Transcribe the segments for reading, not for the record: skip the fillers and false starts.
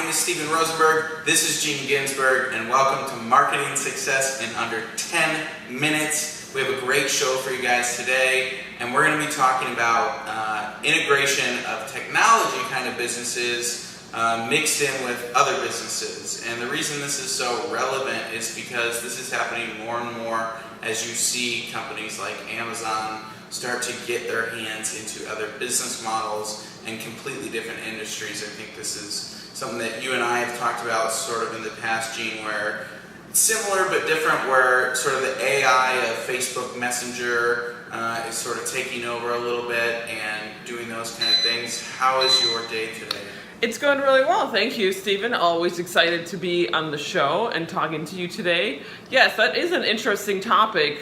name is Steven Rosenberg, this is Ginzburg, and welcome to Marketing Success in Under 10 Minutes. We have a great show for you guys today, and we're going to be talking about integration of technology kind of businesses mixed in with other businesses. And the reason this is so relevant is because this is happening more and more as you see companies like Amazon start to get their hands into other business models and completely different industries. I think this is something that you and I have talked about sort of in the past, Gene, where it's similar but different, where sort of the AI of Facebook Messenger is sort of taking over a little bit and doing those kind of things. How is your day today? It's going really well. Thank you, Stephen. Always excited to be on the show and talking to you today. Yes, that is an interesting topic,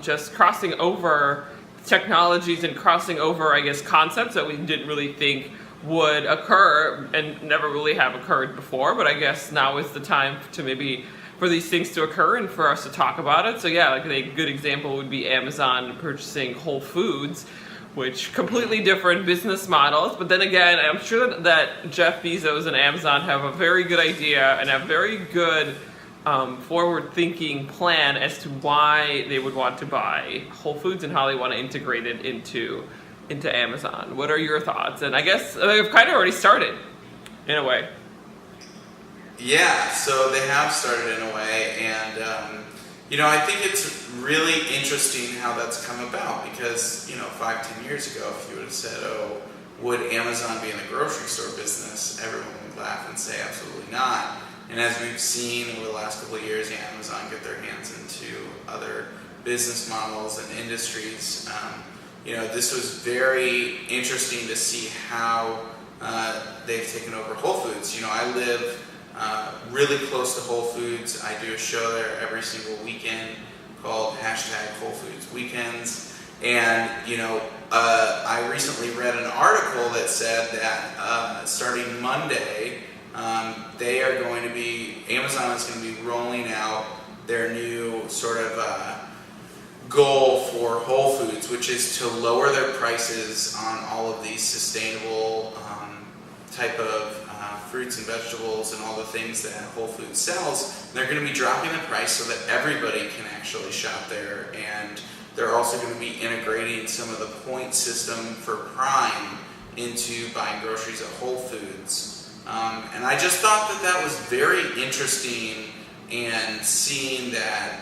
just crossing over technologies and crossing over, I guess, concepts that we didn't really think would occur and never really have occurred before. But I guess now is the time to maybe for these things to occur and for us to talk about it. So yeah, like a good example would be Amazon purchasing Whole Foods, which completely different business models. But then again, I'm sure that Jeff Bezos and Amazon have a very good idea and a very good forward-thinking plan as to why they would want to buy Whole Foods and how they want to integrate it into Amazon. What are your thoughts? And I guess they've kind of already started, in a way. Yeah, so they have started in a way, and I think it's really interesting how that's come about because, 5-10 years ago, if you would have said, oh, would Amazon be in the grocery store business, everyone would laugh and say absolutely not. And as we've seen over the last couple of years, Amazon get their hands into other business models and industries. This was very interesting to see how they've taken over Whole Foods. I live really close to Whole Foods. I do a show there every single weekend called #Whole Foods Weekends. And, I recently read an article that said that starting Monday, Amazon is going to be rolling out their new sort of goal for Whole Foods, which is to lower their prices on all of these sustainable type of fruits and vegetables and all the things that Whole Foods sells. They're going to be dropping the price so that everybody can actually shop there, and they're also going to be integrating some of the point system for Prime into buying groceries at Whole Foods. And I just thought that was very interesting, and seeing that,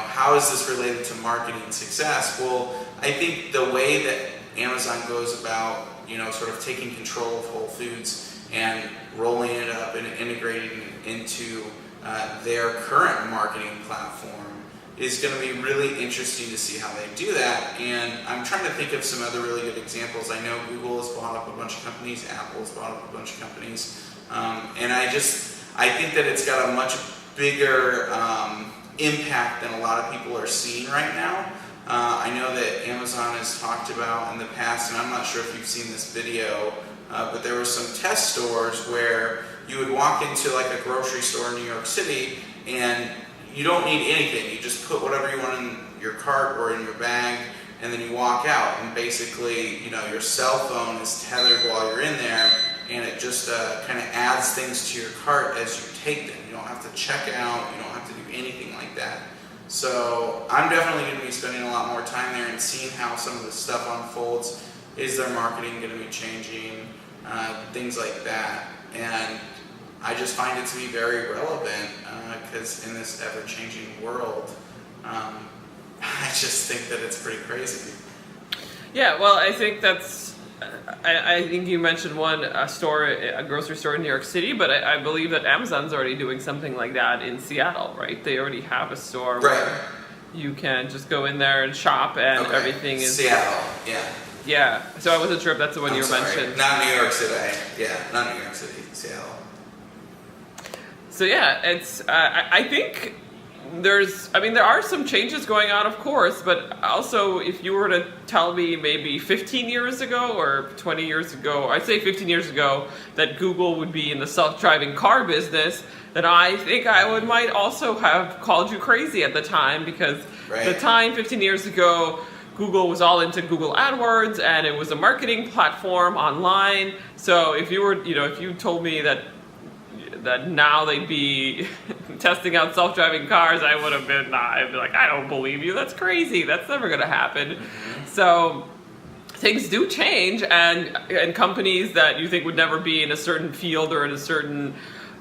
how is this related to marketing success? Well, I think the way that Amazon goes about, sort of taking control of Whole Foods and rolling it up and integrating it into their current marketing platform is going to be really interesting to see how they do that. And I'm trying to think of some other really good examples. I know Google has bought up a bunch of companies, Apple has bought up a bunch of companies, and I think that it's got a much bigger impact than a lot of people are seeing right now. I know that Amazon has talked about in the past, and I'm not sure if you've seen this video, but there were some test stores where you would walk into like a grocery store in New York City and you don't need anything. You just put whatever you want in your cart or in your bag, and then you walk out. And basically, your cell phone is tethered while you're in there, and it just kind of adds things to your cart as you take them. You don't have to check out. You don't have to do anything like that. So I'm definitely going to be spending a lot more time there and seeing how some of this stuff unfolds. Is their marketing going to be changing? Things like that. And I just find it to be very relevant because in this ever-changing world, I just think that it's pretty crazy. Yeah, well, I think I think you mentioned a grocery store in New York City, but I believe that Amazon's already doing something like that in Seattle, right? They already have a store where you can just go in there and shop, and everything is Seattle. Yeah. Yeah. So I wasn't sure if that's the one you mentioned. Not New York City. Yeah, not New York City. Seattle. So yeah, it's. I think there are some changes going on, of course, but also if you were to tell me maybe 15 years ago or 20 years ago, I'd say 15 years ago, that Google would be in the self-driving car business, then I think I might also have called you crazy at the time, because the time 15 years ago, Google was all into Google AdWords, and it was a marketing platform online. So if you were, if you told me that that now they'd be testing out self-driving cars, I would have been, I'd be like, I don't believe you. That's crazy. That's never going to happen. So things do change, and companies that you think would never be in a certain field or in a certain,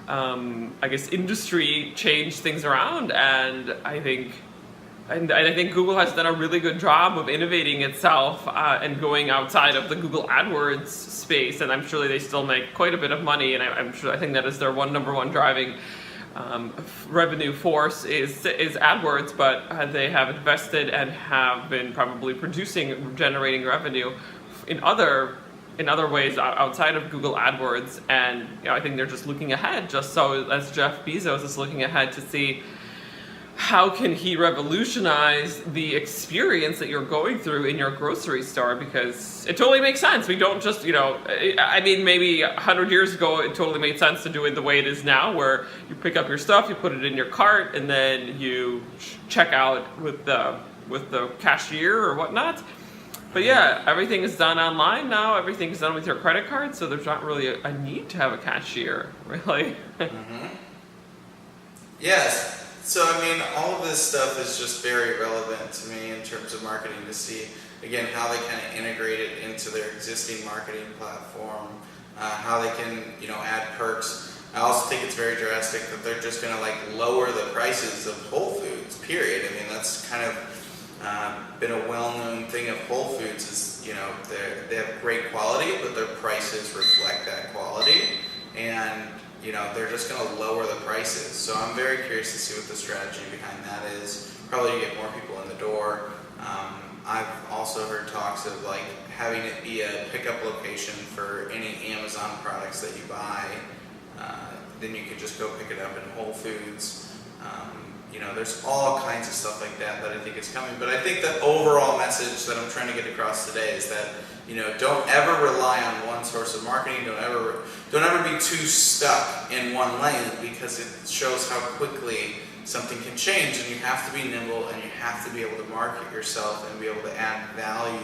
I guess, industry change things around. And I think Google has done a really good job of innovating itself and going outside of the Google AdWords space. And I'm sure they still make quite a bit of money. And I think that is their number one driving revenue force is AdWords. But they have invested and have been probably generating revenue in other ways outside of Google AdWords. And I think they're just looking ahead, just so as Jeff Bezos is looking ahead to see how can he revolutionize the experience that you're going through in your grocery store, because it totally makes sense. We don't just, maybe 100 years ago it totally made sense to do it the way it is now, where you pick up your stuff, you put it in your cart, and then you check out with the cashier or whatnot. But yeah, everything is done online now. Everything is done with your credit card, so there's not really a need to have a cashier, really. Yes. So, all of this stuff is just very relevant to me in terms of marketing, to see, again, how they kind of integrate it into their existing marketing platform, how they can, add perks. I also think it's very drastic that they're just going to lower the prices of Whole Foods, period. That's kind of been a well-known thing of Whole Foods is, they have great quality, but their prices reflect that quality. And they're just going to lower the prices. So I'm very curious to see what the strategy behind that is. Probably to get more people in the door. I've also heard talks of having it be a pickup location for any Amazon products that you buy. Then you could just go pick it up in Whole Foods. There's all kinds of stuff like that I think is coming. But I think the overall message that I'm trying to get across today is that don't ever rely on one source of marketing. Don't ever be too stuck in one lane, because it shows how quickly something can change, and you have to be nimble, and you have to be able to market yourself and be able to add value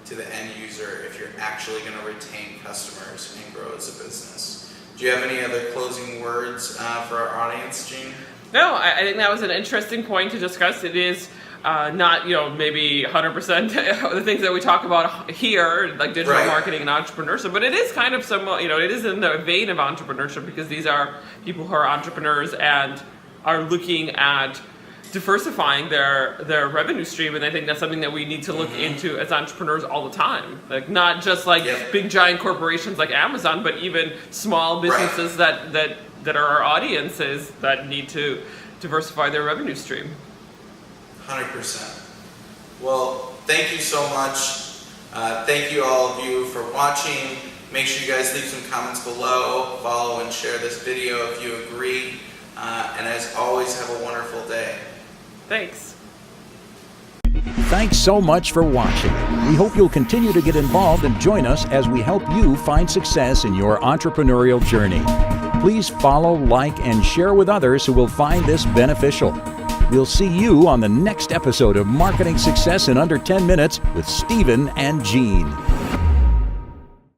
to the end user if you're actually going to retain customers and grow as a business. Do you have any other closing words for our audience, Jean? No, I think that was an interesting point to discuss. It is not, maybe 100% of the things that we talk about here, like digital marketing and entrepreneurship, but it is kind of somewhat, it is in the vein of entrepreneurship, because these are people who are entrepreneurs and are looking at diversifying their revenue stream. And I think that's something that we need to look into as entrepreneurs all the time. Not just big giant corporations like Amazon, but even small businesses that are our audiences that need to diversify their revenue stream. 100%. Well, thank you so much. Thank you all of you for watching. Make sure you guys leave some comments below, follow and share this video if you agree. And as always, have a wonderful day. Thanks. Thanks so much for watching. We hope you'll continue to get involved and join us as we help you find success in your entrepreneurial journey. Please follow, like, and share with others who will find this beneficial. We'll see you on the next episode of Marketing Success in Under 10 Minutes with Stephen and Jean.